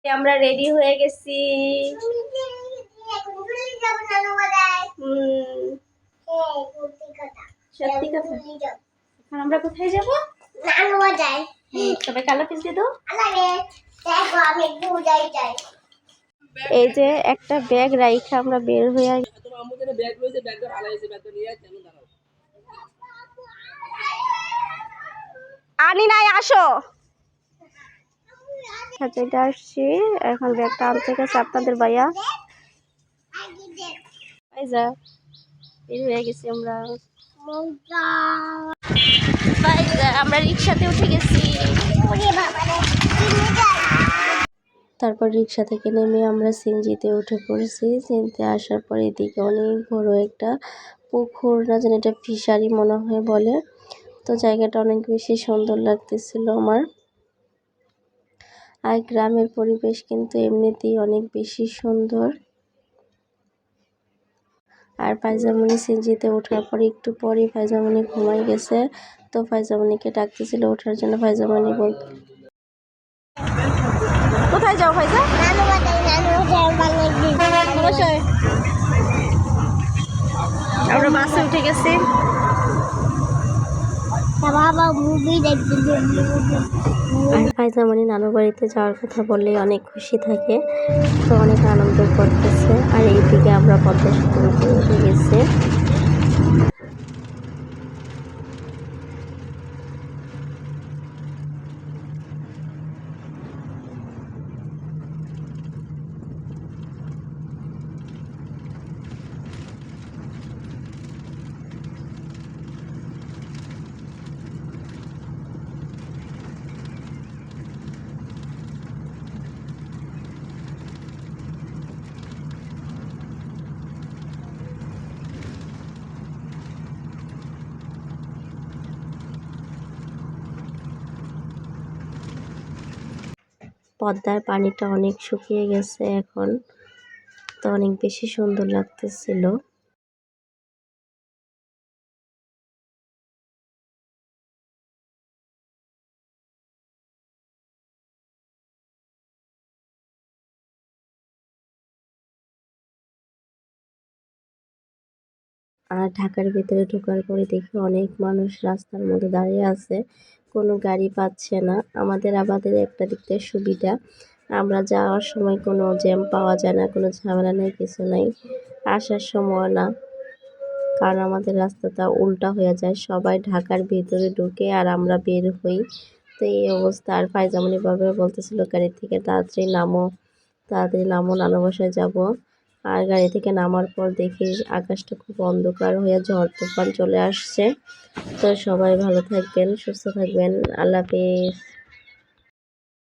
আমরা রেডি হয়ে গেছি। সত্যি কথা। এখন আমরা কোথায় যাব? সবাই কালো পিস দিয়ে দাও। এই যে একটা ব্যাগ রাইখা আমরা বের হয়ে আনি নাই, আসো। সাজাইতে আসছি, এখন ব্যাগটা আনতে গেছে আপনাদের ভাইয়া। এই যা বের হয়ে গেছি আমরা। আমরা রিক্সাতে উঠে গেছি। তারপর রিক্সা থেকে নেমে আমরা সিএনজিতে উঠে পড়েছি। সিএনজিতে আসার পর এদিকে অনেক বড় একটা পুকুর, না জানি এটা ফিশারি মনে হয় বলে। তো জায়গাটা অনেক বেশি সুন্দর লাগতেছিল আমার। আর গ্রামের পরিবেশ কিন্তু এমনিতেই অনেক বেশি সুন্দর। আর ফাইজামণি সিএনজিতে ওঠার পর একটু পরই ফাইজামণি ঘুমাই গেছে। তো ফাইজামণিকে ডাকতেছিল ওঠার জন্য। ফাইজামণি বল, কোথায় যাও ফাইজা? আমরা বাসে উঠে গেছি। আর ফাইজামণি নানু বাড়িতে যাওয়ার কথা বললে অনেক খুশি থাকে, তো অনেক আনন্দ করতেছে। আর এইদিকে আমরা পদ্মা সেতুর উপরে উঠে গেছি। পদ্মার পানিটা অনেক শুকিয়ে গেছে এখন, তো অনেক বেশি সুন্দর লাগতেছিল। আর ঢাকার ভিতরে ঢোকার পরে দেখি অনেক মানুষ রাস্তার মধ্যে দাঁড়িয়ে আছে, কোনো গাড়ি পাচ্ছে না। আমাদের একটা দিক থেকে সুবিধা, আমরা যাওয়ার সময় কোনো জ্যাম পাওয়া যায় না, কোনো ঝামেলা নেই, কিছু নাই। আসার সময় না, কারণ আমাদের রাস্তাটা উল্টা হয়ে যায়, সবাই ঢাকার ভিতরে ঢুকে আর আমরা বের হই। তো এই অবস্থা। আর ফাইজামণি বাবা বলতেছিল গাড়ি থেকে তাড়াতাড়ি নামো, নানু বাসায় যাবো। আর গাড়ি থেকে নামার পর দেখি আকাশটা খুব অন্ধকার হয়ে ঝড় তুফান চলে আসছে। তো সবাই ভালো থাকবেন, সুস্থ থাকবেন, আল্লাহ হাফেজ।